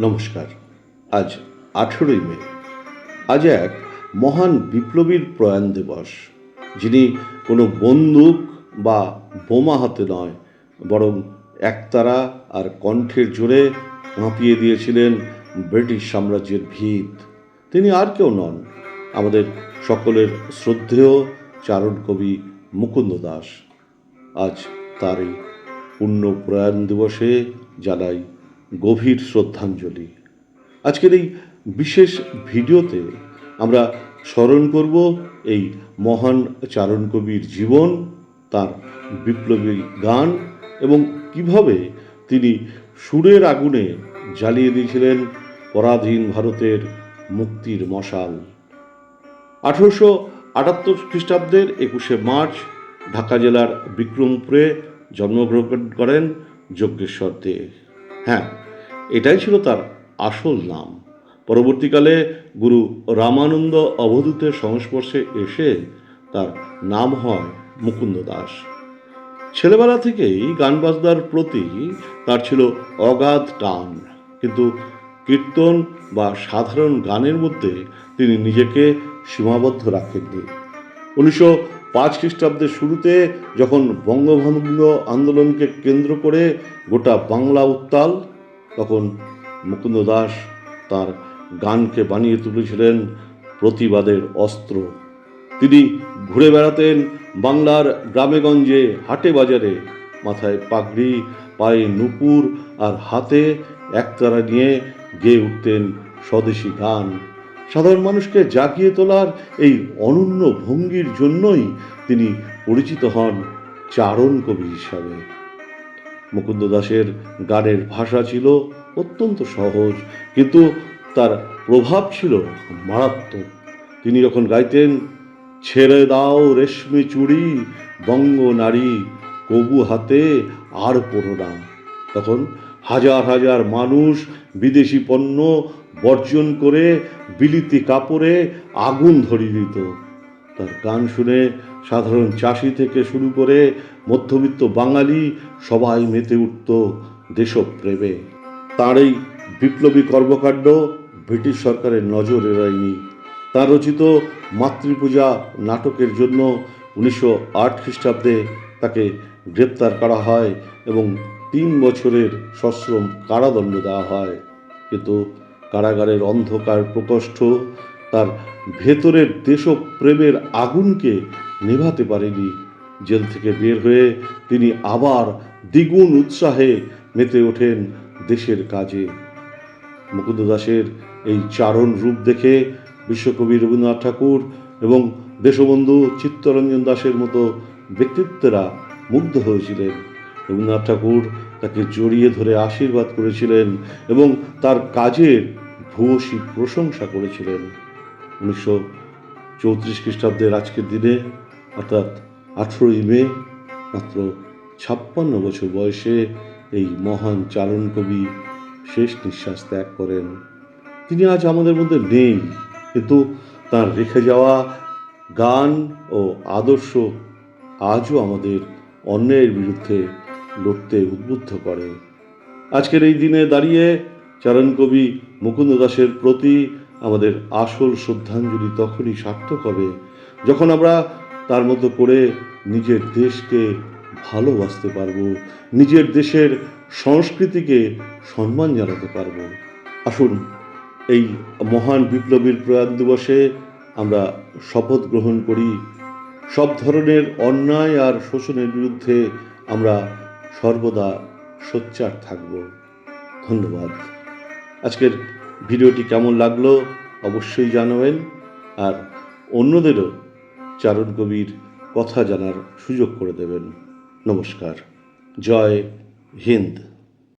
নমস্কার। আজ 18ই মে। আজ এক মহান বিপ্লবীর প্রয়াণ দিবস, যিনি কোনো বন্দুক বা বোমা হাতে নয়, বরং একতারা আর কণ্ঠের জোরে কাঁপিয়ে দিয়েছিলেন ব্রিটিশ সাম্রাজ্যের ভিত। তিনি আর কেউ নন, আমাদের সকলের শ্রদ্ধেয় চারণকবি মুকুন্দ দাস। আজ তার এই পূণ্য প্রয়াণ দিবসে জানাই গভীর শ্রদ্ধাঞ্জলি। আজকের এই বিশেষ ভিডিওতে আমরা স্মরণ করব এই মহান চারণকবির জীবন, তার বিপ্লবী গান এবং কিভাবে তিনি সুরের আগুনে জ্বালিয়ে দিয়েছিলেন পরাধীন ভারতের মুক্তির মশাল। 1878 খ্রিস্টাব্দের 21শে মার্চ ঢাকা জেলার বিক্রমপুরে জন্মগ্রহণ করেন যজ্ঞেশ্বর দে। হ্যাঁ, এটাই ছিল তার আসল নাম। পরবর্তীকালে গুরু রামানন্দ অবধূতের সংস্পর্শে এসে তার নাম হয় মুকুন্দ দাস। ছেলেবেলা থেকেই গান বাজনার প্রতি তার ছিল অগাধ টান, কিন্তু কীর্তন বা সাধারণ গানের মধ্যে তিনি নিজেকে সীমাবদ্ধ রাখেননি। 1905 খ্রিস্টাব্দের শুরুতে যখন বঙ্গভঙ্গ আন্দোলনকে কেন্দ্র করে গোটা বাংলা উত্তাল, তখন মুকুন্দ দাস তার গানকে বানিয়ে তুলেছিলেন প্রতিবাদের অস্ত্র। তিনি ঘুরে বেড়াতেন বাংলার গ্রামেগঞ্জে, হাটে বাজারে, মাথায় পাগড়ি, পায়ে নূপুর আর হাতে একতারা নিয়ে গেয়ে উঠতেন স্বদেশী গান। সাধারণ মানুষকে জাগিয়ে তোলার এই অনন্য ভঙ্গির জন্যই তিনি পরিচিত হন চারণ কবি হিসাবে। মুকুন্দ দাসের গানের ভাষা ছিল অত্যন্ত সহজ, কিন্তু তার প্রভাব ছিল মারাত্মক। তিনি যখন গাইতেন, ছেড়ে দাও রেশমি চুড়ি বঙ্গ নারী কবু হাতে আর পড়ো না, তখন হাজার হাজার মানুষ বিদেশি পণ্য বর্জন করে বিলিতি কাপড়ে আগুন ধরিয়ে দিত। তার গান শুনে সাধারণ চাষি থেকে শুরু করে মধ্যবিত্ত বাঙালি সবাই মেতে উঠত দেশপ্রেমে। তার এই বিপ্লবী কর্মকাণ্ড ব্রিটিশ সরকারের নজর এড়ায়নি। তার রচিত মাতৃপূজা নাটকের জন্য 1908 খ্রিস্টাব্দে তাকে গ্রেপ্তার করা হয় এবং 3 বছরের সশ্রম কারাদণ্ড দেওয়া হয়। কিন্তু কারাগারের অন্ধকার প্রকোষ্ঠ তার ভেতরের দেশপ্রেমের আগুনকে নেভাতে পারেনি। জেল থেকে বের হয়ে তিনি আবার দ্বিগুণ উৎসাহে মেতে ওঠেন দেশের কাজে। মুকুন্দ দাসের এই চারণ রূপ দেখে বিশ্বকবি রবীন্দ্রনাথ ঠাকুর এবং দেশবন্ধু চিত্তরঞ্জন দাসের মতো ব্যক্তিত্বরা মুগ্ধ হয়েছিলেন। রবীন্দ্রনাথ ঠাকুর তাকে জড়িয়ে ধরে আশীর্বাদ করেছিলেন এবং তার কাজের ভূয়সী প্রশংসা করেছিলেন। 1934 খ্রিস্টাব্দের আজকের দিনে, অর্থাৎ 18ই মে, মাত্র 56 বছর বয়সে এই মহান চারণ কবি শেষ নিঃশ্বাস ত্যাগ করেন। তিনি আজ আমাদের মধ্যে নেই, কিন্তু তার রেখে যাওয়া গান ও আদর্শ আজও আমাদের অন্যায়ের বিরুদ্ধে লড়তে উদ্বুদ্ধ করে। আজকের এই দিনে দাঁড়িয়ে চারণ কবি মুকুন্দ দাসের প্রতি আমাদের আসল শ্রদ্ধাঞ্জলি তখনই সার্থক হবে যখন আমরা তার মতো করে নিজের দেশকে ভালোবাসতে পারবো, নিজের দেশের সংস্কৃতিকে সম্মান জানাতে পারবো। আসুন এই মহান বিপ্লবীর প্রয়াণ দিবসে আমরা শপথ গ্রহণ করি, সব ধরনের অন্যায় আর শোষণের বিরুদ্ধে আমরা সর্বদা সোচ্চার থাকব। ধন্যবাদ। আজকের ভিডিওটি কেমন লাগলো অবশ্যই জানাবেন, আর অন্যদেরও চারণ কবির কথা জানার সুযোগ করে দেবেন। নমস্কার। জয় হিন্দ।